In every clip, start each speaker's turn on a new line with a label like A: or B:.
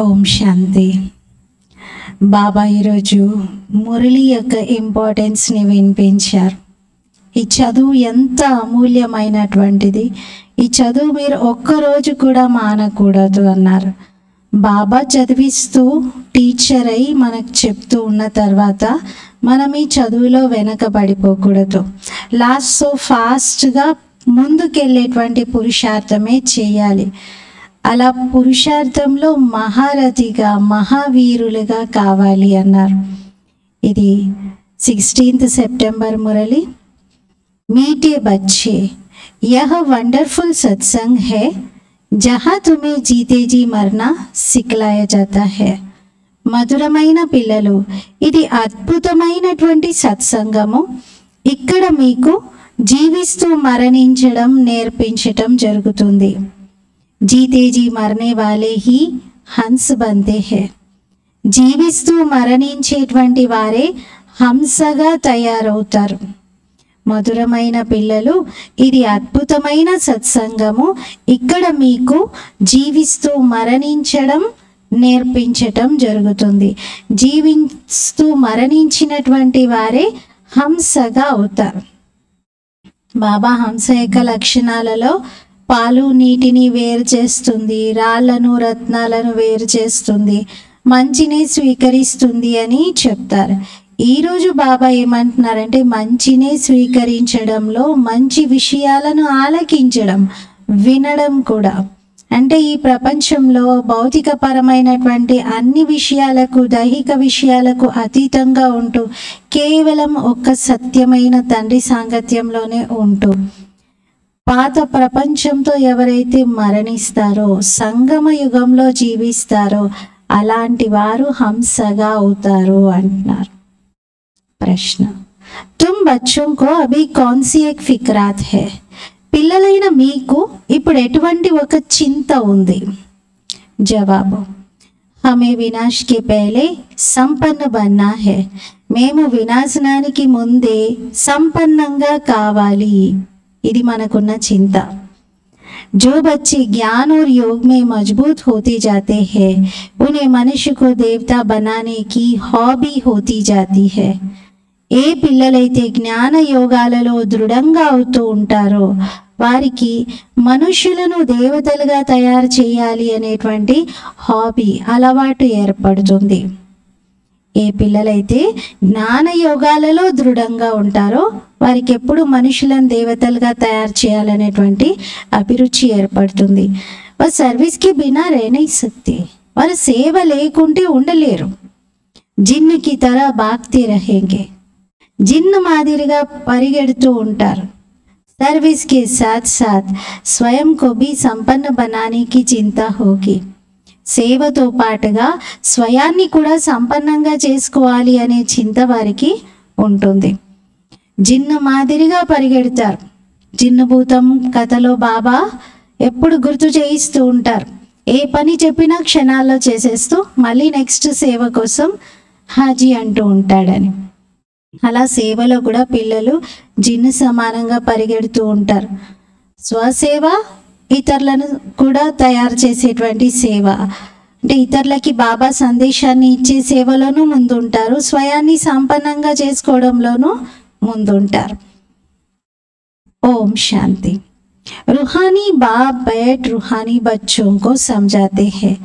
A: ఓం శాంతి. బాబా ఈరోజు మురళి యొక్క ఇంపార్టెన్స్ని వినిపించారు. ఈ చదువు ఎంత అమూల్యమైనటువంటిది, ఈ చదువు మీరు ఒక్కరోజు కూడా మానకూడదు అన్నారు. బాబా చదివిస్తూ టీచర్ అయి మనకు చెప్తూ ఉన్న తర్వాత మనం ఈ చదువులో వెనకబడిపోకూడదు. సో ఫాస్ట్గా ముందుకెళ్ళేటువంటి పురుషార్థమే చేయాలి. అలా పురుషార్థంలో మహారథిగా మహావీరులుగా కావాలి అన్నారు. ఇది 16 సెప్టెంబర్ మురళి. मीठे बच्चे, यह वंडरफुल सत्संग है जहाँ तुम्हें जीते जी मरना सिखलाया जाता है. మధురమైన పిల్లలు, ఇది అద్భుతమైనటువంటి సత్సంగము. ఇక్కడ మీకు జీవిస్తూ మరణించడం నేర్పించటం జరుగుతుంది. జీతే జీ మరనే వాలే హీ హంస బంతే హే. జీవిస్తూ మరణించేటువంటి వారే హంసగా తయారవుతారు. మధురమైన పిల్లలు, ఇది అద్భుతమైన సత్సంగము. ఇక్కడ మీకు జీవిస్తూ మరణించడం నేర్పించటం జరుగుతుంది. జీవిస్తూ మరణించినటువంటి వారే హంసగా అవుతారు. బాబా హంస యొక్క లక్షణాలలో పాలు నీటిని వేరు చేస్తుంది, రాళ్లను రత్నాలను వేరు చేస్తుంది, మంచిని స్వీకరిస్తుంది అని చెప్తారు. ఈరోజు బాబా ఏమంటున్నారంటే మంచినే స్వీకరించడంలో, మంచి విషయాలను ఆలకించడం, వినడం కూడా. అంటే ఈ ప్రపంచంలో భౌతికపరమైనటువంటి అన్ని విషయాలకు, దైహిక విషయాలకు అతీతంగా ఉంటూ కేవలం ఒక్క సత్యమైన తండ్రి సాంగత్యంలోనే ఉంటూ పాత ప్రపంచంతో ఎవరైతే మరణిస్తారో, సంగమ యుగంలో జీవిస్తారో అలాంటి వారు హంసగా అవుతారు అంటున్నారు. ప్రశ్న, తుమ్ బచ్చోं को अभी कौन सी एक फिक्रात है? పిల్లలైన మీకు ఇప్పుడు ఎటువంటి ఒక చింత ఉంది? జవాబు, హమే వినాశ్ కే పహలే సంపన్న బన్నా హై. మేము వినాశనానికి ముందే సంపన్నంగా కావాలి. ఇది మనకున్న చింత. जो बच्चे ज्ञान और योग में मजबूत होते जाते हैं उन्हें मनुष्य को देवता बनाने की हॉबी होती जाती है. ఏ పిల్లలైతే జ్ఞాన యోగాలలో దృఢంగా అవుతూ ఉంటారో వారికి మనుషులను దేవతలుగా తయారు చేయాలి అనేటువంటి హాబీ, అలవాటు ఏర్పడుతుంది. ఏ పిల్లలైతే జ్ఞాన యోగాలలో దృఢంగా ఉంటారో వారికి ఎప్పుడు మనుషులను దేవతలుగా తయారు చేయాలనేటువంటి అభిరుచి ఏర్పడుతుంది. వారు సర్వీస్కి బినా రహనే సక్తే. వారు సేవ లేకుంటే ఉండలేరు. జిన్నుకి తర బాగ్తే రహేంగే. జిన్ను మాదిరిగా పరిగెడుతూ ఉంటారు. సర్వీస్ కే సాత్ సాత్ స్వయం కో భీ సంపన్న బనానేకి చింతా హోగి. సేవతో పాటుగా స్వయాన్ని కూడా సంపన్నంగా చేసుకోవాలి అనే చింత వారికి ఉంటుంది. జిన్ను మాదిరిగా పరిగెడతారు. జిన్ను భూతం కథలో బాబా ఎప్పుడు గుర్తు చేయిస్తూ ఉంటారు. ఏ పని చెప్పినా క్షణాల్లో చేసేస్తూ మళ్ళీ నెక్స్ట్ సేవ కోసం హాజీ అంటూ ఉంటాడని. అలా సేవలో కూడా పిల్లలు జిన్ను సమానంగా పరిగెడుతూ ఉంటారు. స్వసేవ, ఇతరులను కూడా తయారు చేసేటువంటి సేవ. అంటే ఇతరులకి బాబా సందేశాన్ని ఇచ్చే సేవలోనూ ముందుంటారు, స్వయాన్ని సంపన్నంగా చేసుకోవడంలోనూ ముందుంటారు. ఓం శాంతి. रूहानी बाप बैठ रूहानी बच्चों को समझाते हैं.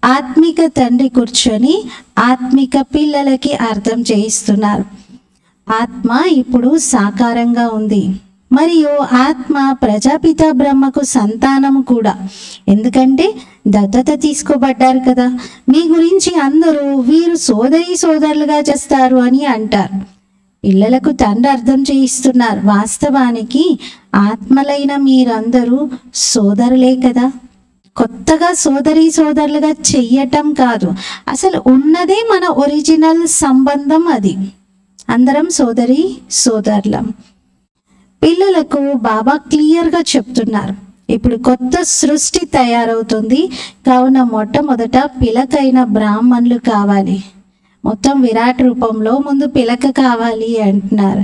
A: ఆత్మిక తండ్రి కూర్చొని ఆత్మిక పిల్లలకి అర్థం చేయిస్తున్నారు. ఆత్మ ఇప్పుడు సాకారంగా ఉంది మరియు ఆత్మ ప్రజాపిత బ్రహ్మకు సంతానము కూడా. ఎందుకంటే దత్తత తీసుకోబడ్డారు కదా. మీ గురించి అందరూ వీరు సోదరులుగా చేస్తారు అని అంటారు. పిల్లలకు తండ్రి అర్థం చేయిస్తున్నారు. వాస్తవానికి ఆత్మలైన మీరందరూ సోదరులే కదా. కొత్తగా సోదరులుగా చెయ్యటం కాదు, అసలు ఉన్నదే మన ఒరిజినల్ సంబంధం. అది అందరం సోదరులం. పిల్లలకు బాబా క్లియర్గా చెప్తున్నారు, ఇప్పుడు కొత్త సృష్టి తయారవుతుంది కావున మొట్టమొదట పిలకైన బ్రాహ్మణులు కావాలి. మొత్తం విరాట్ రూపంలో ముందు పిలక కావాలి అంటున్నారు.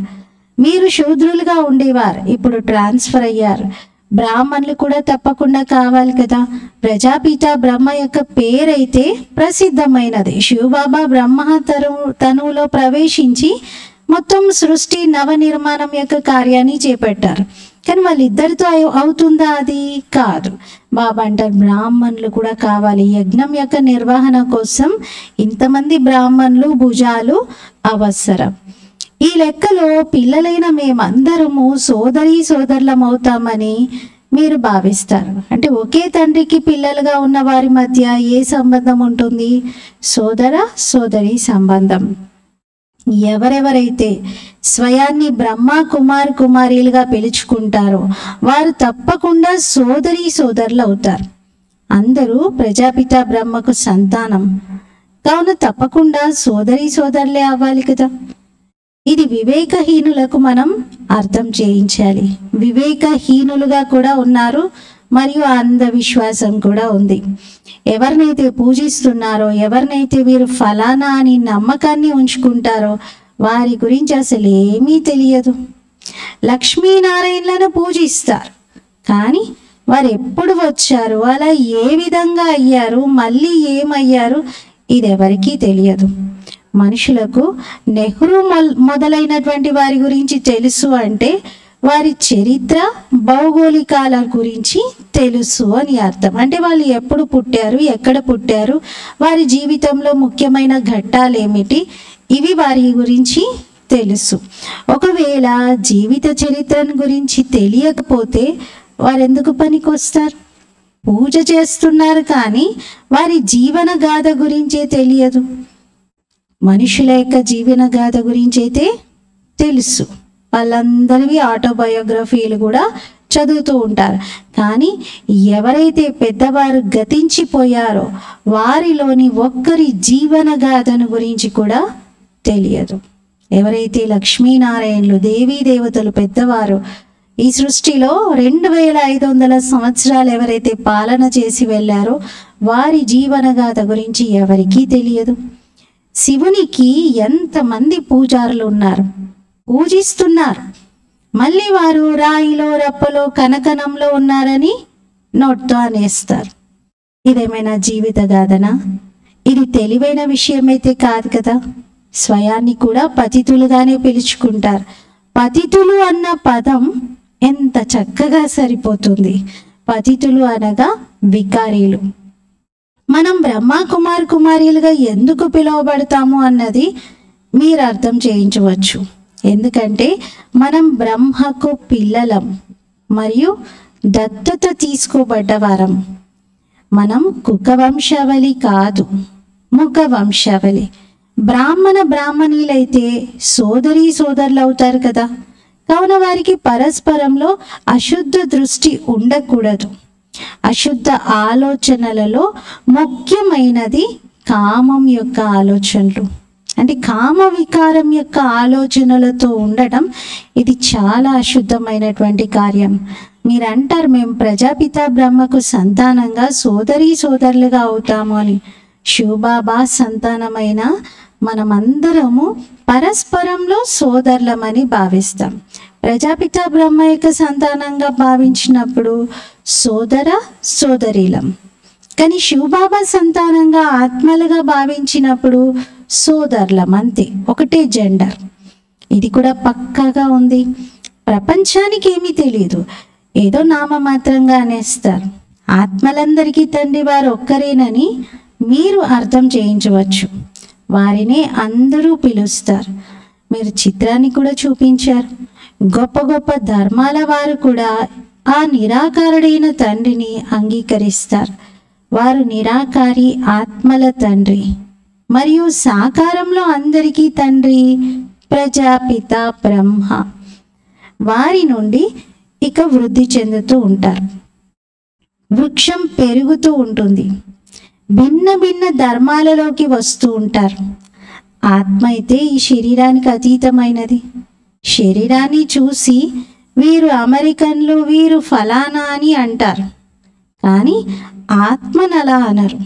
A: మీరు శూద్రులుగా ఉండేవారు, ఇప్పుడు ట్రాన్స్ఫర్ అయ్యారు. బ్రాహ్మణులు కూడా తప్పకుండా కావాలి కదా. ప్రజాపిత బ్రహ్మ యొక్క పేరైతే ప్రసిద్ధమైనది. శివబాబా బ్రహ్మ తనువులో ప్రవేశించి మొత్తం సృష్టి నవనిర్మాణం యొక్క కార్యాన్ని చేపట్టారు. కానీ వాళ్ళిద్దరితో అవుతుందా? అది కాదు. బాబా అంటారు బ్రాహ్మణులు కూడా కావాలి. యజ్ఞం యొక్క నిర్వహణ కోసం ఇంతమంది బ్రాహ్మణులు భుజాలు అవసరం. ఈ లెక్కలో పిల్లలైన మేమందరము సోదరులం అవుతామని మీరు భావిస్తారు. అంటే ఒకే తండ్రికి పిల్లలుగా ఉన్న వారి మధ్య ఏ సంబంధం ఉంటుంది? సోదర సోదరి సంబంధం. ఎవరెవరైతే స్వయాన్ని బ్రహ్మ కుమారులుగా పిలుచుకుంటారో వారు తప్పకుండా సోదరులు అవుతారు. అందరూ ప్రజాపిత బ్రహ్మకు సంతానం కావున తప్పకుండా సోదరులే అవ్వాలి కదా. ఇది వివేకహీనులకు మనం అర్థం చేయించాలి. వివేకహీనులుగా కూడా ఉన్నారు, మరియు అంధవిశ్వాసం కూడా ఉంది. ఎవరినైతే పూజిస్తున్నారో, ఎవరినైతే వీరు ఫలానా అని నమ్మకాన్ని ఉంచుకుంటారో వారి గురించి అసలు ఏమీ తెలియదు. లక్ష్మీనారాయణలను పూజిస్తారు, కానీ వారు ఎప్పుడు వచ్చారు, అలా ఏ విధంగా అయ్యారు, మళ్ళీ ఏమయ్యారు, ఇది ఎవరికీ తెలియదు. మనుషులకు నెహ్రూ మొదలైనటువంటి వారి గురించి తెలుసు అంటే వారి చరిత్ర భౌగోళికాల గురించి తెలుసు అని అర్థం. అంటే వాళ్ళు ఎప్పుడు పుట్టారు, ఎక్కడ పుట్టారు, వారి జీవితంలో ముఖ్యమైన ఘట్టాలు ఏమిటి, ఇవి వారి గురించి తెలుసు. ఒకవేళ జీవిత చరిత్రను గురించి తెలియకపోతే వారెందుకు పనికొస్తారు? పూజ చేస్తున్నారు కానీ వారి జీవన గాథ గురించే తెలియదు. మనుషుల యొక్క జీవన గాథ గురించి అయితే తెలుసు. వాళ్ళందరివి ఆటోబయోగ్రఫీలు కూడా చదువుతూ ఉంటారు. కానీ ఎవరైతే పెద్దవారు గతించిపోయారో వారిలోని ఒక్కరి జీవన గాథను గురించి కూడా తెలియదు. ఎవరైతే లక్ష్మీనారాయణులు దేవీ దేవతలు పెద్దవారు ఈ సృష్టిలో 2500 సంవత్సరాలు ఎవరైతే పాలన చేసి వెళ్ళారో వారి జీవన గాథ గురించి ఎవరికీ తెలియదు. శివునికి ఎంతమంది పూజారులు ఉన్నారు, పూజిస్తున్నారు, మళ్ళీ వారు రాయిలో రప్పలో కనకనంలో ఉన్నారని నోట్తో అనేస్తారు. ఇదేమైనా జీవిత గాథనా? ఇది తెలివైన విషయం అయితే కాదు కదా. స్వయాన్ని కూడా పతితులుగానే పిలుచుకుంటారు. పతితులు అన్న పదం ఎంత చక్కగా సరిపోతుంది. పతితులు అనగా వికారీలు. మనం బ్రహ్మ కుమారులుగా ఎందుకు పిలువబడతాము అన్నది మీరు అర్థం చేయించవచ్చు. ఎందుకంటే మనం బ్రహ్మకు పిల్లలం మరియు దత్తత తీసుకోబడ్డవారం. మనం కుక వంశావళి కాదు, ముఖ వంశావళి. బ్రాహ్మణులైతే సోదరులు అవుతారు కదా. కావున వారికి పరస్పరంలో అశుద్ధ దృష్టి ఉండకూడదు. అశుద్ధ ఆలోచనలలో ముఖ్యమైనది కామం యొక్క ఆలోచనలు. అంటే కామ వికారం యొక్క ఆలోచనలతో ఉండటం ఇది చాలా అశుద్ధమైనటువంటి కార్యం. మీరు అంటారు మేము ప్రజాపిత బ్రహ్మకు సంతానంగా సోదరులుగా అవుతాము అని. శివబాబా సంతానమైన మనమందరము పరస్పరంలో సోదరులమని భావిస్తాం. ప్రజాపిత బ్రహ్మ యొక్క సంతానంగా భావించినప్పుడు సోదరీలం. కానీ శివబాబా సంతానంగా ఆత్మలుగా భావించినప్పుడు సోదరులం, అంతే, ఒకటే జెండర్. ఇది కూడా పక్కాగా ఉంది. ప్రపంచానికి ఏమీ తెలియదు, ఏదో నామమాత్రంగా అనేస్తారు. ఆత్మలందరికీ తండ్రి వారు ఒక్కరేనని మీరు అర్థం చేయించవచ్చు. వారినే అందరూ పిలుస్తారు. మీరు చిత్రాన్ని కూడా చూపించారు. గొప్ప గొప్ప ధర్మాల వారు కూడా ఆ నిరాకారుడైన తండ్రిని అంగీకరిస్తారు. వారు నిరాకారి ఆత్మల తండ్రి మరియు సాకారంలో అందరికీ తండ్రి ప్రజాపిత బ్రహ్మ. వారి నుండి ఇక వృద్ధి చెందుతూ ఉంటారు. వృక్షం పెరుగుతూ ఉంటుంది. భిన్న భిన్న ధర్మాలలోకి వస్తూ ఉంటారు. ఆత్మ అయితే ఈ శరీరానికి అతీతమైనది. శరీరాన్ని చూసి వీరు అమెరికన్లు, వీరు ఫలానా అని అంటారు. కానీ ఆత్మను అలా అనరు.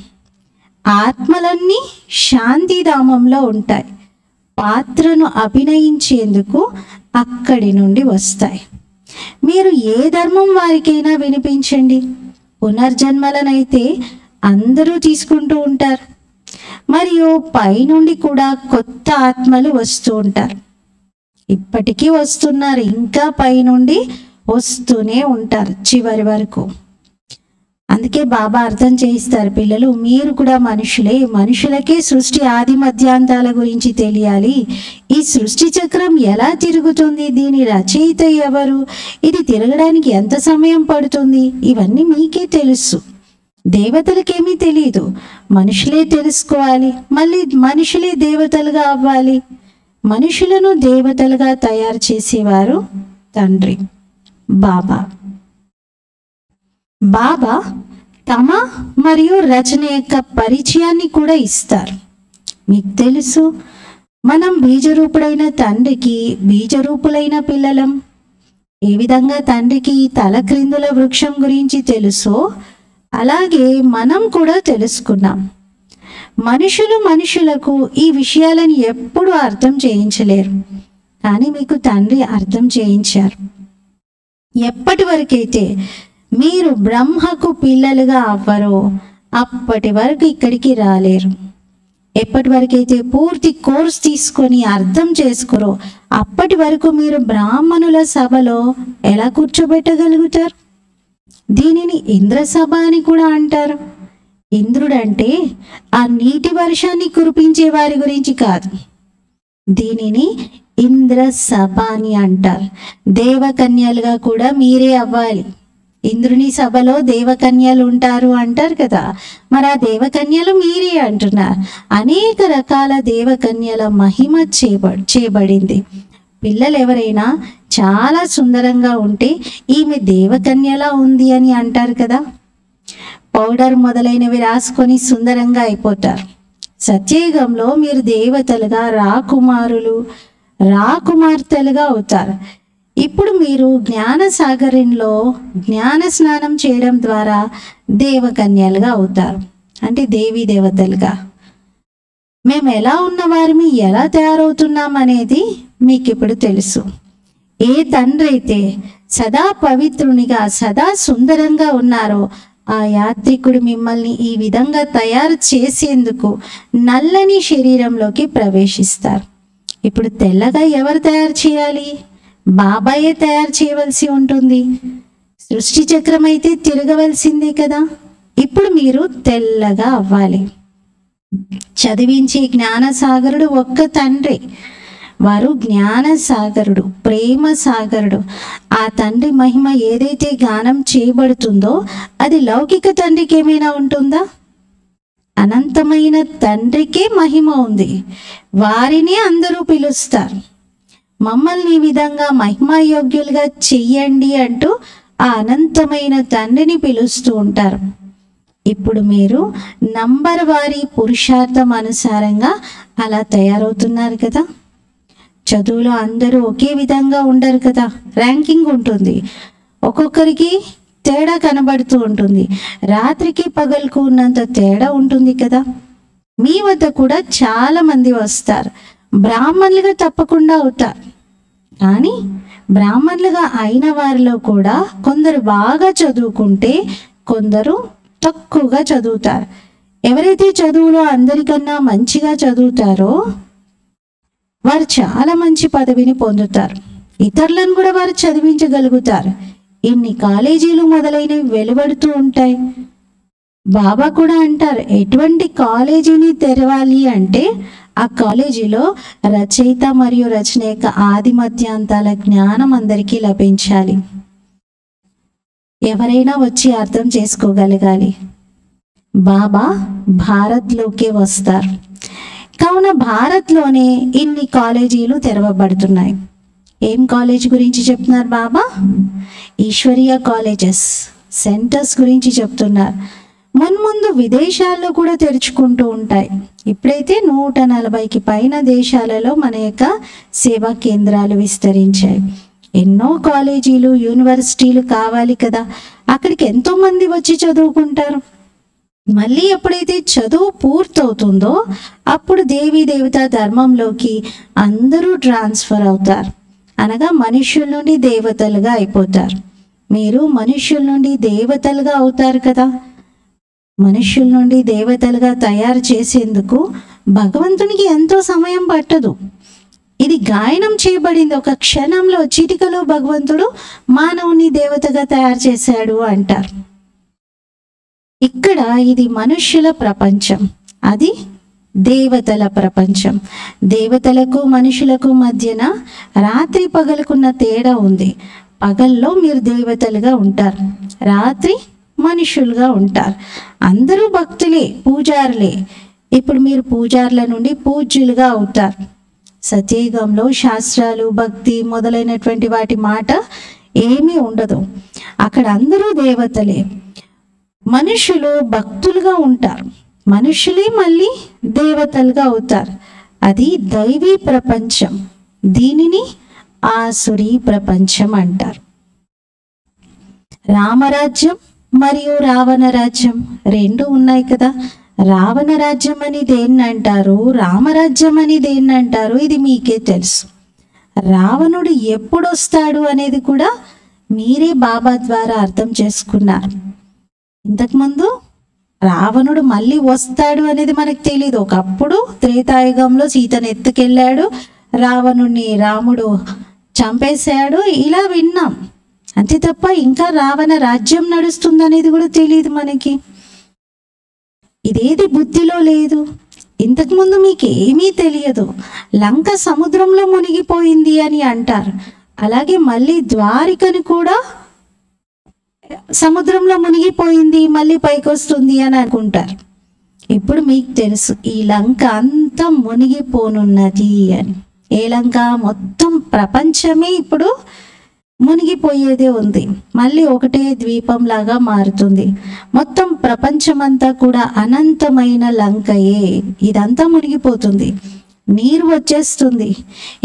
A: ఆత్మలన్నీ శాంతిధామంలో ఉంటాయి. పాత్రను అభినయించేందుకు అక్కడి నుండి వస్తాయి. మీరు ఏ ధర్మం వారికైనా వినిపించండి. పునర్జన్మలనైతే అందరూ తీసుకుంటూ ఉంటారు, మరియు పైనుండి కూడా కొత్త ఆత్మలు వస్తూ ఉంటారు. ఇప్పటికీ వస్తున్నారు, ఇంకా పైనుండి వస్తూనే ఉంటారు చివరి వరకు. అందుకే బాబా అర్థం చేయిస్తారు, పిల్లలు మీరు కూడా మనుషులే, మనుషులకే సృష్టి ఆది మధ్యాంతాల గురించి తెలియాలి. ఈ సృష్టి చక్రం ఎలా తిరుగుతుంది, దీని రచయిత ఎవరు, ఇది తిరగడానికి ఎంత సమయం పడుతుంది, ఇవన్నీ మీకే తెలుసు. దేవతలకేమీ తెలియదు, మనుషులే తెలుసుకోవాలి. మళ్ళీ మనుషులే దేవతలుగా అవ్వాలి. మనుషులను దేవతలుగా తయారు చేసేవారు తండ్రి బాబా. బాబా తమ మరియు రచన యొక్క పరిచయాన్ని కూడా ఇస్తారు. మీకు తెలుసు, మనం బీజరూపుడైన తండ్రికి బీజరూపులైన పిల్లలం. ఏ విధంగా తండ్రికి తల క్రిందుల వృక్షం గురించి తెలుసో అలాగే మనం కూడా తెలుసుకున్నాం. మనుషులకు ఈ విషయాలను ఎప్పుడూ అర్థం చేయించలేరు, కానీ మీకు తండ్రి అర్థం చేయించారు. ఎప్పటి వరకైతే మీరు బ్రహ్మకు పిల్లలుగా అవ్వరో అప్పటి వరకు ఇక్కడికి రాలేరు. ఎప్పటి వరకైతే పూర్తి కోర్స్ తీసుకొని అర్థం చేసుకోరో అప్పటి వరకు మీరు బ్రాహ్మణుల సభలో ఎలా కూర్చోబెట్టగలుగుతారు? దీనిని ఇంద్ర సభ అని కూడా అంటారు. ఇంద్రుడంటే ఆ నీటి వర్షాన్ని కురిపించే వారి గురించి కాదు, దీనిని ఇంద్ర సభ అని అంటారు. దేవకన్యలుగా కూడా మీరే అవ్వాలి. ఇంద్రుని సభలో దేవకన్యలు ఉంటారు అంటారు కదా, మరి ఆ దేవకన్యలు మీరే అంటున్నారు. అనేక రకాల దేవకన్యల మహిమ చేయబడింది. పిల్లలు ఎవరైనా చాలా సుందరంగా ఉంటే ఈమె దేవకన్యలా ఉంది అని అంటారు కదా. పౌడర్ మొదలైనవి రాసుకొని సుందరంగా అయిపోతారు. సత్యయుగంలో మీరు దేవతలుగా రాకుమార్తెలుగా అవుతారు. ఇప్పుడు మీరు జ్ఞానసాగరంలో జ్ఞాన స్నానం చేయడం ద్వారా దేవకన్యలుగా అవుతారు, అంటే దేవీ దేవతలుగా. మేము ఎలా ఉన్నవారిని ఎలా తయారవుతున్నాం అనేది మీకు ఇప్పుడు తెలుసు. ఏ తండ్రి అయితే సదా పవిత్రునిగా సదా సుందరంగా ఉన్నారో ఆ యాత్రికుడు మిమ్మల్ని ఈ విధంగా తయారు చేసేందుకు నల్లని శరీరంలోకి ప్రవేశిస్తారు. ఇప్పుడు తెల్లగా ఎవరు తయారు చేయాలి? బాబాయే తయారు చేయవలసి ఉంటుంది. సృష్టి చక్రం అయితే తిరగవలసిందే కదా. ఇప్పుడు మీరు తెల్లగా అవ్వాలి. చదివించే జ్ఞానసాగరుడు ఒక్క తండ్రి. వారు జ్ఞానసాగరుడు, ప్రేమ సాగరుడు. ఆ తండ్రి మహిమ ఏదైతే గానం చేయబడుతుందో అది లౌకిక తండ్రికి ఏమైనా ఉంటుందా? అనంతమైన తండ్రికే మహిమ ఉంది. వారినే అందరూ పిలుస్తారు. మమ్మల్ని ఈ విధంగా మహిమాయోగ్యులుగా చెయ్యండి అంటూ ఆ అనంతమైన తండ్రిని పిలుస్తూ ఉంటారు. ఇప్పుడు మీరు నంబర్ వారి పురుషార్థం అనుసారంగా అలా తయారవుతున్నారు కదా. చదువులో అందరూ ఒకే విధంగా ఉండరు కదా, ర్యాంకింగ్ ఉంటుంది. ఒక్కొక్కరికి తేడా కనబడుతూ ఉంటుంది. రాత్రికి పగలుకు ఉన్నంత తేడా ఉంటుంది కదా. మీ వద్ద కూడా చాలా మంది వస్తారు, బ్రాహ్మణులుగా తప్పకుండా అవుతారు. కానీ బ్రాహ్మణులుగా అయిన వారిలో కూడా కొందరు బాగా చదువుకుంటే కొందరు తక్కువగా చదువుతారు. ఎవరైతే చదువులో అందరికన్నా మంచిగా చదువుతారో వారు చాలా మంచి పదవిని పొందుతారు. ఇతరులను కూడా వారు చదివించగలుగుతారు. ఇన్ని కాలేజీలు మొదలైనవి వెలువడుతూ ఉంటాయి. బాబా కూడా అంటారు, ఎటువంటి కాలేజీని తెరవాలి అంటే ఆ కాలేజీలో రచయిత మరియు రచన యొక్క ఆది మధ్యాంతాల జ్ఞానం అందరికీ లభించాలి. ఎవరైనా వచ్చి అర్థం చేసుకోగలగాలి. బాబా భారత్లోకే వస్తారు. కావున భారత్లోనే ఇన్ని కాలేజీలు తెరవబడుతున్నాయి. ఏం కాలేజ్ గురించి చెప్తున్నారు బాబా? ఈశ్వరీయ కాలేజెస్, సెంటర్స్ గురించి చెప్తున్నారు. మున్ముందు విదేశాల్లో కూడా తెరుచుకుంటూ ఉంటాయి. ఇప్పుడైతే 140కి పైన దేశాలలో మన యొక్క సేవా కేంద్రాలు విస్తరించాయి. ఎన్నో కాలేజీలు, యూనివర్సిటీలు కావాలి కదా. అక్కడికి ఎంతోమంది వచ్చి చదువుకుంటారు. మళ్ళీ ఎప్పుడైతే చదువు పూర్తవుతుందో అప్పుడు దేవీ దేవతా ధర్మంలోకి అందరూ ట్రాన్స్ఫర్ అవుతారు. అనగా మనుష్యుల నుండి దేవతలుగా అయిపోతారు. మీరు మనుష్యుల నుండి దేవతలుగా అవుతారు కదా. మనుష్యుల నుండి దేవతలుగా తయారు చేసేందుకు భగవంతునికి ఎంతో సమయం పట్టదు. ఇది గాయనం చేయబడింది. ఒక క్షణంలో, చిటికలో భగవంతుడు మానవుని దేవతగా తయారు చేశాడు అంటారు. ఇక్కడ ఇది మనుష్యుల ప్రపంచం, అది దేవతల ప్రపంచం. దేవతలకు మనుషులకు మధ్యన రాత్రి పగలుకున్న తేడా ఉంది. పగల్లో మీరు దేవతలుగా ఉంటారు, రాత్రి మనుషులుగా ఉంటారు. అందరూ భక్తులే, పూజారులే. ఇప్పుడు మీరు పూజారుల నుండి పూజ్యులుగా అవుతారు. సత్యయుగంలో శాస్త్రాలు, భక్తి మొదలైనటువంటి వాటి మాట ఏమీ ఉండదు. అక్కడ అందరూ దేవతలే. మనుషులు భక్తులుగా ఉంటారు, మనుషులే మళ్ళీ దేవతలుగా అవుతారు. అది దైవీ ప్రపంచం. దీనిని ఆసురీ ప్రపంచం అంటారు. రామరాజ్యం మరియు రావణ రాజ్యం రెండు ఉన్నాయి కదా. రావణ రాజ్యం అని దేన్ని అంటారు, రామరాజ్యం అని దేన్ని అంటారు, ఇది మీకే తెలుసు. రావణుడు ఎప్పుడు వస్తాడు అనేది కూడా మీరే బాబా ద్వారా అర్థం చేసుకున్నారు. ఇంతకుముందు రావణుడు మళ్ళీ వస్తాడు అనేది మనకు తెలియదు. ఒకప్పుడు త్రేతాయుగంలో సీతను ఎత్తుకెళ్ళాడు, రావణుడిని రాముడు చంపేశాడు, ఇలా విన్నాం. అంతే తప్ప ఇంకా రావణ రాజ్యం నడుస్తుంది అనేది కూడా తెలియదు మనకి. ఇదేది బుద్ధిలో లేదు. ఇంతకుముందు మీకు ఏమీ తెలియదు. లంక సముద్రంలో మునిగిపోయింది అని అంటారు. అలాగే మళ్ళీ ద్వారికను కూడా సముద్రంలో మునిగిపోయింది, మళ్ళీ పైకి వస్తుంది అని అనుకుంటారు. ఇప్పుడు మీకు తెలుసు ఈ లంక అంతా మునిగిపోనున్నది అని. ఏ లంక? మొత్తం ప్రపంచమే ఇప్పుడు మునిగిపోయేదే ఉంది. మళ్ళీ ఒకటే ద్వీపంలాగా మారుతుంది. మొత్తం ప్రపంచమంతా కూడా అనంతమైన లంకయే. ఇదంతా మునిగిపోతుంది, నీరు వచ్చేస్తుంది.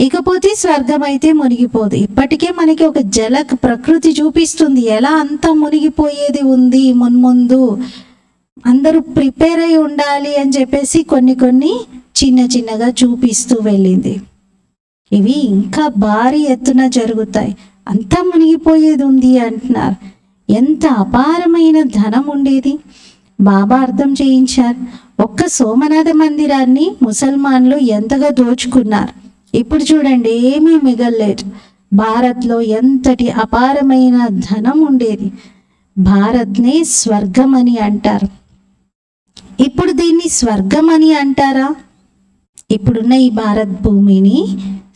A: ఇకపోతే స్వర్గం అయితే మునిగిపోదు. ఇప్పటికే మనకి ఒక జల ప్రకృతి చూపిస్తుంది ఎలా అంతా మునిగిపోయేది ఉంది. మున్ముందు అందరూ ప్రిపేర్ అయి ఉండాలి అని చెప్పేసి కొన్ని చిన్న చిన్నగా చూపిస్తూ వెళ్ళింది. ఇవి ఇంకా భారీ ఎత్తున జరుగుతాయి. అంతా మునిగిపోయేది ఉంది అంటున్నారు. ఎంత అపారమైన ధనం ఉండేది. బాబా అర్థం చేయించారు. ఒక్క సోమనాథ మందిరాన్ని ముసల్మాన్లు ఎంతగా దోచుకున్నారు. ఇప్పుడు చూడండి, ఏమీ మిగల్లేదు. భారత్లో ఎంతటి అపారమైన ధనం ఉండేది. భారత్నే స్వర్గం అని అంటారు. ఇప్పుడు దీన్ని స్వర్గం అని అంటారా? ఇప్పుడున్న ఈ భారత్ భూమిని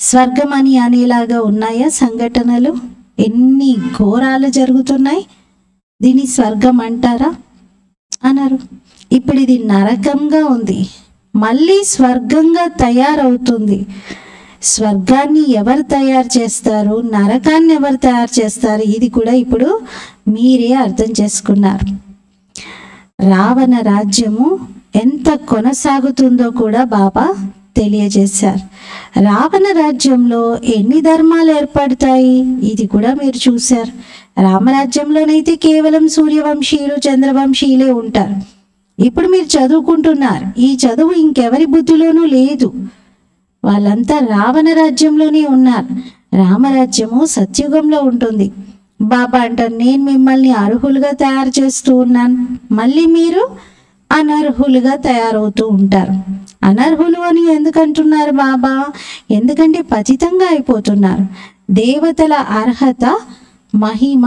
A: స్వర్గం అని అనేలాగా ఉన్నాయా సంఘటనలు? ఎన్ని ఘోరాలు జరుగుతున్నాయి. దీన్ని స్వర్గం అంటారా? అన్నారు. ఇప్పుడు ఇది నరకంగా ఉంది, మళ్ళీ స్వర్గంగా తయారవుతుంది. స్వర్గాన్ని ఎవరు తయారు చేస్తారు, నరకాన్ని ఎవరు తయారు చేస్తారు, ఇది కూడా ఇప్పుడు మీరే అర్థం చేసుకున్నారు. రావణ రాజ్యము ఎంత కొనసాగుతుందో కూడా బాబా తెలియజేశారు. రావణ రాజ్యంలో ఎన్ని ధర్మాలు ఏర్పడతాయి ఇది కూడా మీరు చూశారు. రామరాజ్యంలోనైతే కేవలం సూర్యవంశీయులు, చంద్రవంశీయులే ఉంటారు. ఇప్పుడు మీరు చదువుకుంటున్నారు. ఈ చదువు ఇంకెవరి బుద్ధిలోనూ లేదు. వాళ్ళంతా రావణ రాజ్యంలోనే ఉన్నారు. రామరాజ్యము సత్యుగంలో ఉంటుంది. బాబా అంటారు, నేను మిమ్మల్ని అర్హులుగా తయారు చేస్తూ ఉన్నాను, మళ్ళీ మీరు అనర్హులుగా తయారవుతూ ఉంటారు. అనర్హులు అని ఎందుకంటున్నారు బాబా? ఎందుకంటే పతితంగా అయిపోతున్నారు. దేవతల అర్హత, మహిమ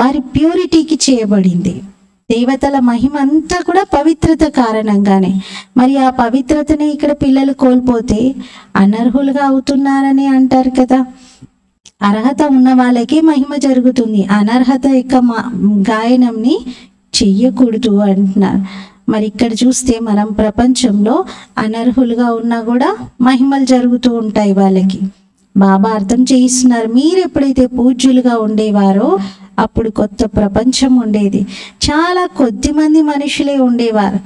A: వారి ప్యూరిటీకి చేయబడింది. దేవతల మహిమ అంతా కూడా పవిత్రత కారణంగానే. మరి ఆ పవిత్రతని ఇక్కడ పిల్లలు కోల్పోతే అనర్హులుగా అవుతున్నారని అంటారు కదా. అర్హత ఉన్న వాళ్ళకి మహిమ జరుగుతుంది, అనర్హత యొక్క గాయనంని చెయ్యకూడదు అంటున్నారు. మరి ఇక్కడ చూస్తే మనం ప్రపంచంలో అనర్హులుగా ఉన్నా కూడా మహిమలు జరుగుతూ ఉంటాయి వాళ్ళకి. బాబా అర్థం చేయిస్తున్నారు, మీరు ఎప్పుడైతే పూజ్యులుగా ఉండేవారో అప్పుడు కొత్త ప్రపంచం ఉండేది. చాలా కొద్ది మంది మనుషులే ఉండేవారు.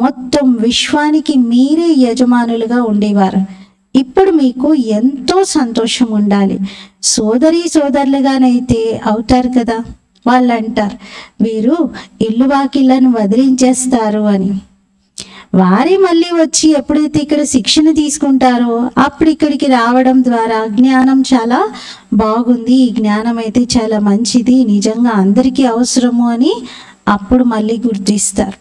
A: మొత్తం విశ్వానికి మీరే యజమానులుగా ఉండేవారు. ఇప్పుడు మీకు ఎంతో సంతోషం ఉండాలి. సోదరులుగానైతే అవుతారు కదా. వాళ్ళు అంటారు, వీరు ఇల్లు వాకిళ్ళను వదిలించేస్తారు అని. వారే మళ్ళీ వచ్చి ఎప్పుడైతే ఇక్కడ శిక్షణ తీసుకుంటారో అప్పుడు ఇక్కడికి రావడం ద్వారా జ్ఞానం చాలా బాగుంది, ఈ జ్ఞానం అయితే చాలా మంచిది, నిజంగా అందరికీ అవసరము అని అప్పుడు మళ్ళీ గుర్తిస్తారు.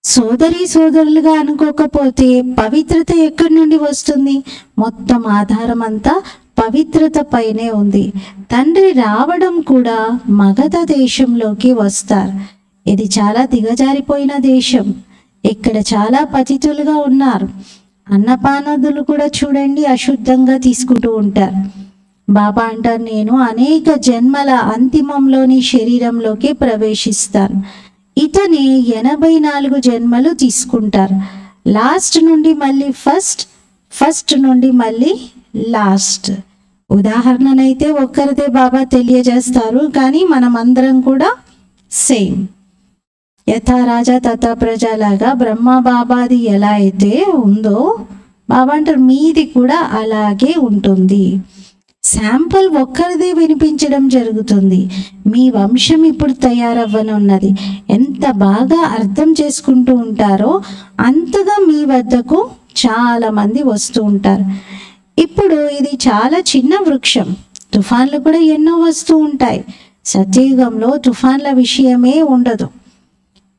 A: సోదరి సోదరులుగా అనుకోకపోతే పవిత్రత ఎక్కడి నుండి వస్తుంది? మొత్తం ఆధారం అంతా పవిత్రత పైనే ఉంది. తండ్రి రావడం కూడా మగధ దేశంలోకి వస్తారు. ఇది చాలా దిగజారిపోయిన దేశం. ఇక్కడ చాలా పతితులుగా ఉన్నారు. అన్నపానాదులు కూడా చూడండి అశుద్ధంగా తీసుకుంటూ ఉంటారు. బాబా అంటారు, నేను అనేక జన్మల అంతిమంలోని శరీరంలోకి ప్రవేశిస్తాను. ఇతని 84 జన్మలు తీసుకుంటారు. లాస్ట్ నుండి మళ్ళీ ఫస్ట్, ఫస్ట్ నుండి మళ్ళీ లాస్ట్. ఉదాహరణనైతే ఒక్కరిదే బాబా తెలియజేస్తారు, కానీ మనం అందరం కూడా సేమ్. యథా రాజా తథా ప్రజ లాగా బ్రహ్మ బాబాది ఎలా అయితే ఉందో బాబా అంటారు మీది కూడా అలాగే ఉంటుంది. శాంపుల్ ఒక్కరిదే వినిపించడం జరుగుతుంది. మీ వంశం ఇప్పుడు తయారవ్వనున్నది. ఎంత బాగా అర్థం చేసుకుంటూ ఉంటారో అంతగా మీ వద్దకు చాలా మంది వస్తూ ఉంటారు. ఇప్పుడు ఇది చాలా చిన్న వృక్షం. తుఫాన్లు కూడా ఎన్నో వస్తూ ఉంటాయి. సత్యయుగంలో తుఫాన్ల విషయమే ఉండదు.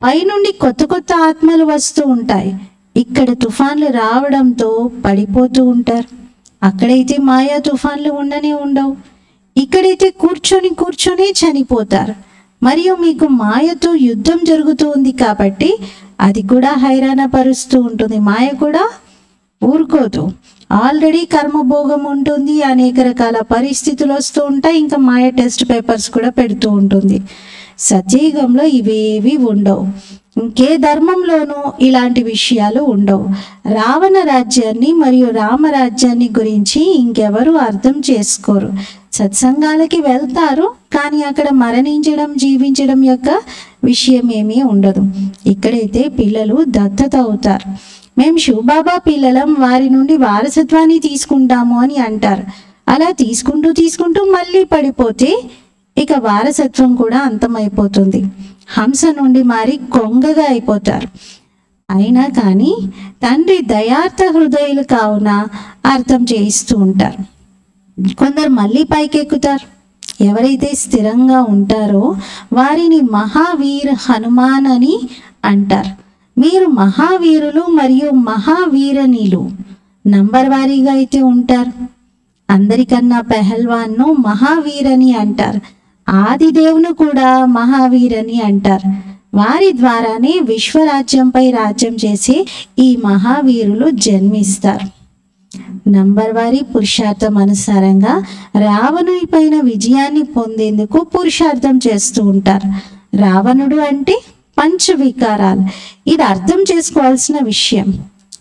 A: పైనుండి కొత్త కొత్త ఆత్మలు వస్తూ ఉంటాయి. ఇక్కడ తుఫాన్లు రావడంతో పడిపోతూ ఉంటారు. అక్కడైతే మాయా తుఫాన్లు ఉండనే ఉండవు. ఇక్కడైతే కూర్చొని కూర్చొని చనిపోతారు. మరియు మీకు మాయతో యుద్ధం జరుగుతూ ఉంది కాబట్టి అది కూడా హైరాణ పరుస్తూ ఉంటుంది. మాయ కూడా ఊరుకోదు. ఆల్రెడీ కర్మభోగం ఉంటుంది, అనేక రకాల పరిస్థితులు వస్తూ ఉంటాయి. ఇంకా మాయ టెస్ట్ పేపర్స్ కూడా పెడుతూ ఉంటుంది. సత్యయుగంలో ఇవేవి ఉండవు. ఇంకే ధర్మంలోనూ ఇలాంటి విషయాలు ఉండవు. రావణ రాజ్యాన్ని మరియు రామరాజ్యాన్ని గురించి ఇంకెవరు అర్థం చేసుకోరు. సత్సంగాలకి వెళ్తారు, కానీ అక్కడ మరణించడం జీవించడం యొక్క విషయం ఏమీ ఉండదు. ఇక్కడైతే పిల్లలు దత్తత అవుతారు. మేము శివబాబా పిల్లలం, వారి నుండి వారసత్వాన్ని తీసుకుంటాము అని అంటారు. అలా తీసుకుంటూ తీసుకుంటూ మళ్ళీ పడిపోతే ఇక వారసత్వం కూడా అంతమైపోతుంది. హంస నుండి మారి కొంగగా అయిపోతారు. అయినా కానీ తండ్రి దయార్థ హృదయులు కావున అర్థం చేయిస్తూ ఉంటారు. కొందరు మళ్ళీ పైకెక్కుతారు. ఎవరైతే స్థిరంగా ఉంటారో వారిని మహావీర్ హనుమాన్ అని అంటారు. మీరు మహావీరులు మరియు మహావీరనీలు నంబర్ వారీగా అయితే ఉంటారు. అందరికన్నా పెహల్వాన్ను మహావీరని అంటారు. ఆదిదేవును కూడా మహావీరని అంటారు. వారి ద్వారానే విశ్వరాజ్యంపై రాజ్యం చేసి ఈ మహావీరులు జన్మిస్తారు. నంబర్ వారి పురుషార్థం అనుసారంగా రావణుని పైన విజయాన్ని పొందేందుకు పురుషార్థం చేస్తూ ఉంటారు. రావణుడు అంటే పంచవికారాలు. ఇది అర్థం చేసుకోవాల్సిన విషయం.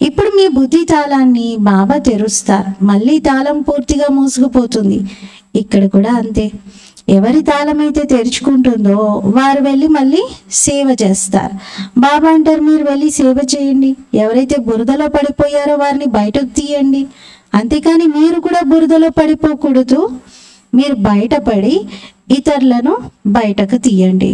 A: ఇప్పుడు మీ బుద్ధి తాళాన్ని బాబా తెరుస్తారు. మళ్ళీ తాళం పూర్తిగా మూసుకుపోతుంది. ఇక్కడ కూడా అంతే. ఎవరి తాళం అయితే తెరుచుకుంటుందో వారు వెళ్ళి మళ్ళీ సేవ చేస్తారు. బాబా అంటారు మీరు వెళ్ళి సేవ చేయండి. ఎవరైతే బురదలో పడిపోయారో వారిని బయటకు తీయండి. అంతేకాని మీరు కూడా బురదలో పడిపోకూడదు. మీరు బయటపడి ఇతరులను బయటకు తీయండి.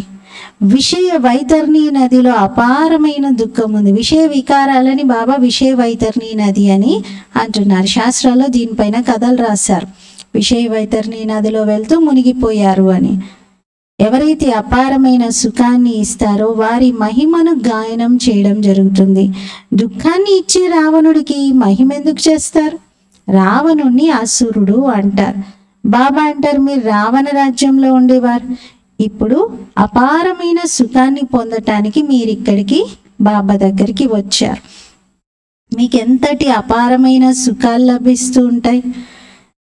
A: విషయ వైతర్ణి నదిలో అపారమైన దుఃఖం ఉంది. విషయ వికారాలని బాబా విషయ వైతర్ణి నది అని అంటున్నారు. శాస్త్రాల్లో దీనిపైన కథలు రాశారు. విషయ వైతర్ణి నదిలో వెళ్తూ మునిగిపోయారు అని. ఎవరైతే అపారమైన సుఖాన్ని ఇస్తారో వారి మహిమను గాయనం చేయడం జరుగుతుంది. దుఃఖాన్ని ఇచ్చే రావణుడికి మహిమ ఎందుకు చేస్తారు? రావణుణ్ణి అసురుడు అంటారు. బాబా అంటారు మీరు రావణ రాజ్యంలో ఉండేవారు. ఇప్పుడు అపారమైన సుఖాన్ని పొందటానికి మీరు ఇక్కడికి బాబా దగ్గరికి వచ్చారు. మీకు ఎంతటి అపారమైన సుఖాలు లభిస్తూ ఉంటాయి.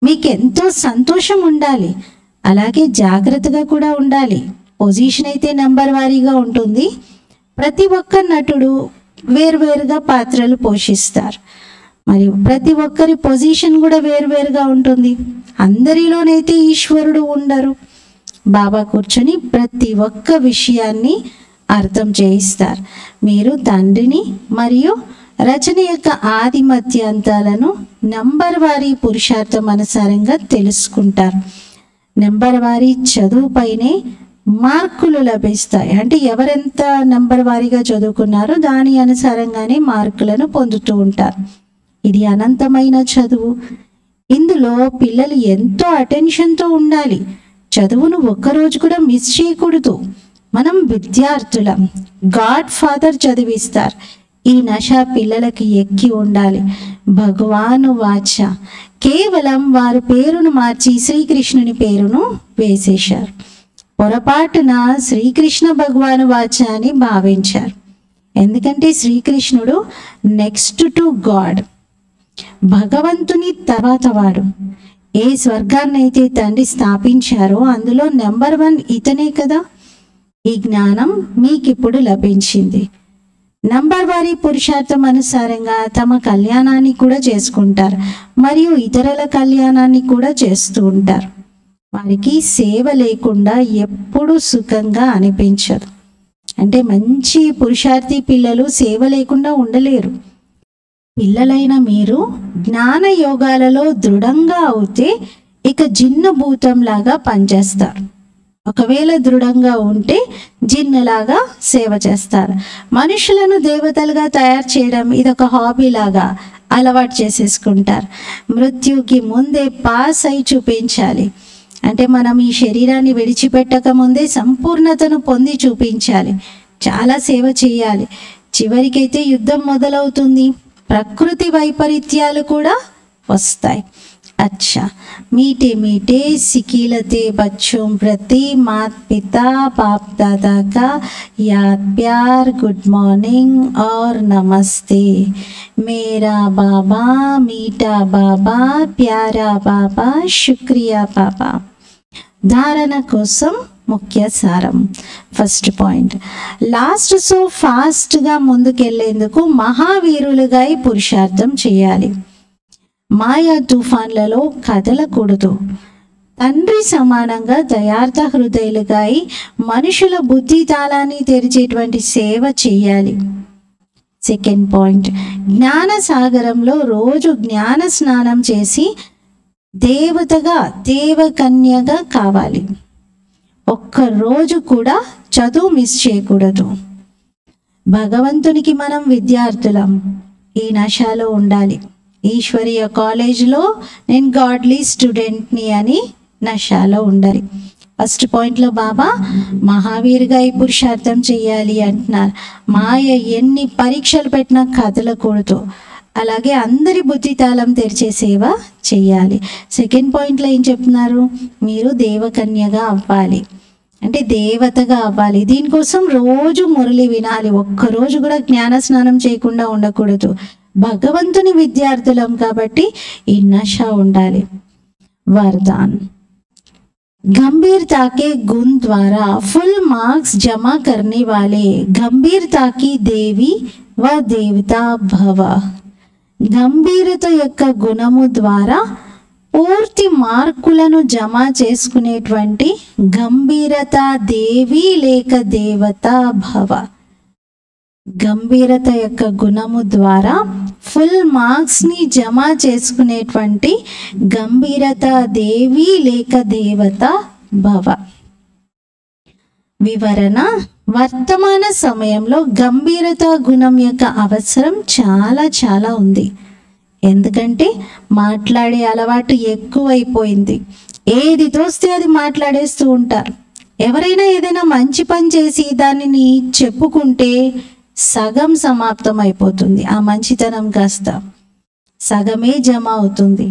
A: మీకు ఎంతో సంతోషం ఉండాలి. అలాగే జాగ్రత్తగా కూడా ఉండాలి. పొజిషన్ అయితే నెంబర్ వారీగా ఉంటుంది. ప్రతి ఒక్క నటుడు వేరువేరుగా పాత్రలు పోషిస్తారు. మరి ప్రతి ఒక్కరి పొజిషన్ కూడా వేరువేరుగా ఉంటుంది. అందరిలోనైతే ఈశ్వరుడు ఉండరు. బాబా కూర్చొని ప్రతి ఒక్క విషయాన్ని అర్థం చేయిస్తారు. మీరు తండ్రిని మరియు రచన యొక్క ఆది మధ్యాంతాలను నంబర్ వారీ పురుషార్థం అనుసారంగా తెలుసుకుంటారు. నెంబర్ వారీ చదువుపైనే మార్కులు లభిస్తాయి. అంటే ఎవరెంత నంబర్ వారీగా చదువుకున్నారో దాని అనుసారంగానే మార్కులను పొందుతూ ఉంటారు. ఇది అనంతమైన చదువు. ఇందులో పిల్లలు ఎంతో అటెన్షన్తో ఉండాలి. చదువును ఒక్కరోజు కూడా మిస్ చేయకూడదు. మనం విద్యార్థులం, గాడ్ ఫాదర్ చదివిస్తారు. ఈ నశ పిల్లలకి ఎక్కి ఉండాలి. భగవాను వాచ, కేవలం వారు పేరును మార్చి శ్రీకృష్ణుని పేరును వేసేశారు. పొరపాటున శ్రీకృష్ణ భగవాను వాచ అని భావించారు. ఎందుకంటే శ్రీకృష్ణుడు నెక్స్ట్ టు గాడ్, భగవంతుని తర్వాత వాడు. ఏ స్వర్గాన్నైతే తండ్రి స్థాపించారో అందులో నెంబర్ 1 ఇతనే కదా. ఈ జ్ఞానం మీకిప్పుడు లభించింది. నంబర్ వారి పురుషార్థం అనుసారంగా తమ కళ్యాణాన్ని కూడా చేసుకుంటారు మరియు ఇతరుల కళ్యాణాన్ని కూడా చేస్తూ ఉంటారు. వారికి సేవ లేకుండా ఎప్పుడూ సుఖంగా అనిపించదు. అంటే మంచి పురుషార్థి పిల్లలు సేవ లేకుండా ఉండలేరు. పిల్లలైన మీరు జ్ఞాన యోగాలలో దృఢంగా అవుతే ఇక జిన్నభూతంలాగా పనిచేస్తారు. ఒకవేళ దృఢంగా ఉంటే జిన్నులాగా సేవ చేస్తారు. మనుషులను దేవతలుగా తయారు చేయడం ఇదొక హాబీ లాగా అలవాటు చేసేసుకుంటారు. మృత్యుకి ముందే పాస్ అయి చూపించాలి. అంటే మనం ఈ శరీరాన్ని విడిచిపెట్టక ముందే సంపూర్ణతను పొంది చూపించాలి. చాలా సేవ చేయాలి. చివరికైతే యుద్ధం మొదలవుతుంది. ప్రకృతి వైపరీత్యాలు కూడా వస్తాయి. अच्छा, मीठे मीठे सिकीलते बच्चों प्रति माता पिता बाप दादा का याद प्यार, गुड मॉर्निंग और नमस्ते। मेरा बाबा मीठा बाबा, प्यारा बाबा, शुक्रिया बाबा। धारणा कोसम मुख्य सारम। First point, last so fast गा ముందుకెళ్లేందుకు మహావీరులుగా పురుషార్థం చేయాలి. మాయా తుఫాన్లలో కదలకూడదు. తండ్రి సమానంగా దయార్థ హృదయులుగా మనుషుల బుద్ధి తాళాన్ని తెరిచేటువంటి సేవ చేయాలి. సెకండ్ పాయింట్, జ్ఞాన సాగరంలో రోజు జ్ఞాన స్నానం చేసి దేవతగా దేవకన్యగా కావాలి. ఒక్క రోజు కూడా చదువు మిస్ చేయకూడదు. భగవంతునికి మనం విద్యార్థులం. ఈ నశాలో ఉండాలి. ఈశ్వరీయ కాలేజీలో నేను గాడ్లీ స్టూడెంట్ని అని నశాలో ఉండాలి. ఫస్ట్ పాయింట్లో బాబా మహావీరుగా ఈ పురుషార్థం చేయాలి అంటున్నారు. మాయ ఎన్ని పరీక్షలు పెట్టినా కదలకూడదు. అలాగే అందరి బుద్ధి తాళం తెరిచే సేవ చేయాలి. సెకండ్ పాయింట్లో ఏం చెప్తున్నారు? మీరు దేవకన్యగా అవ్వాలి, అంటే దేవతగా అవ్వాలి. దీనికోసం రోజు మురళి వినాలి. ఒక్కరోజు కూడా జ్ఞాన స్నానం చేయకుండా ఉండకూడదు. భగవంతుని విద్యార్థులం కాబట్టి ఈ నశ ఉండాలి. वरदान, गंभीरता के गुण द्वारा फुल मार्क्स जमा करने वाले गंभीरता की देवी व देवता भव। గంభీరత యొక్క గుణము ద్వారా పూర్తి మార్కులను జమ చేసుకునేటువంటి గంభీరత దేవి లేక దేవత భవ. గంభీరత యొక్క గుణము ద్వారా ఫుల్ మార్క్స్ని జమ చేసుకునేటువంటి గంభీరత దేవి లేక దేవత భవ. వివరణ, వర్తమాన సమయంలో గంభీరత గుణం యొక్క అవసరం చాలా చాలా ఉంది. ఎందుకంటే మాట్లాడే అలవాటు ఎక్కువైపోయింది. ఏది తోస్తే అది మాట్లాడేస్తూ ఉంటారు. ఎవరైనా ఏదైనా మంచి పని చేసి దానిని చెప్పుకుంటే సగం సమాప్తం అయిపోతుంది. ఆ మంచితనం కాస్త సగమే జమ అవుతుంది.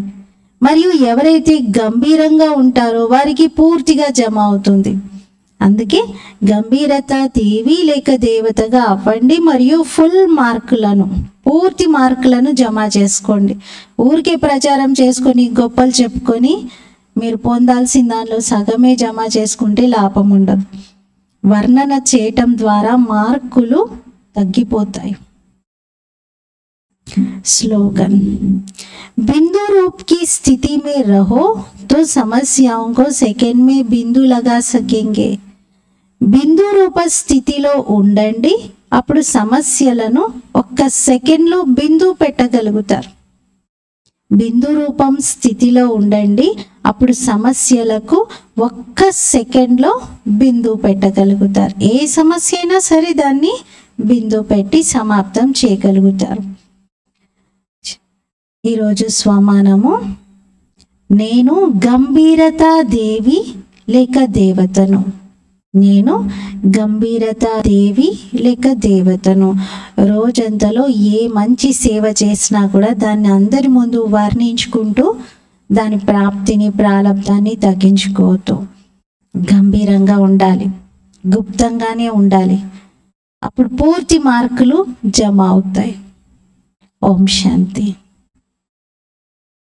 A: మరియు ఎవరైతే గంభీరంగా ఉంటారో వారికి పూర్తిగా జమ అవుతుంది. అందుకే గంభీరత దేవి లేక దేవతగా అవ్వండి మరియు ఫుల్ మార్కులను, పూర్తి మార్కులను జమ చేసుకోండి. ఊరికే ప్రచారం చేసుకొని గొప్పలు చెప్పుకొని మీరు పొందాల్సిన దానిలో సగమే జమ చేసుకుంటే లాభం ఉండదు. వర్ణన చేయటం ద్వారా మార్కులు తగ్గిపోతాయి. स्लोगन, बिंदु रूप की स्थिति में रहो तो समस्याओं को सेकंड में बिंदु लगा सकेंगे. బిందు రూప స్థితిలో ఉండండి, అప్పుడు సమస్యలను ఒక్క సెకండ్లో బిందు పెట్టగలుగుతారు. బిందు రూపం స్థితిలో ఉండండి. అప్పుడు సమస్యలకు ఒక్క సెకండ్లో బిందు పెట్టగలుగుతారు. ఏ సమస్య అయినా సరే దాన్ని బిందు పెట్టి సమాప్తం చేయగలుగుతారు. ఈరోజు స్వమానము, నేను గంభీరతా దేవి లేక దేవతను. నేను గంభీరతా దేవి లేక దేవతను. రోజంతలో ఏ మంచి సేవ చేసినా కూడా దాన్ని అందరి ముందు వర్ణించుకుంటూ దాని ప్రాప్తిని ప్రారంధాన్ని తగ్గించుకోవద్దు. గంభీరంగా ఉండాలి, గుప్తంగానే ఉండాలి. అప్పుడు పూర్తి మార్కులు జమ అవుతాయి. ఓం శాంతి.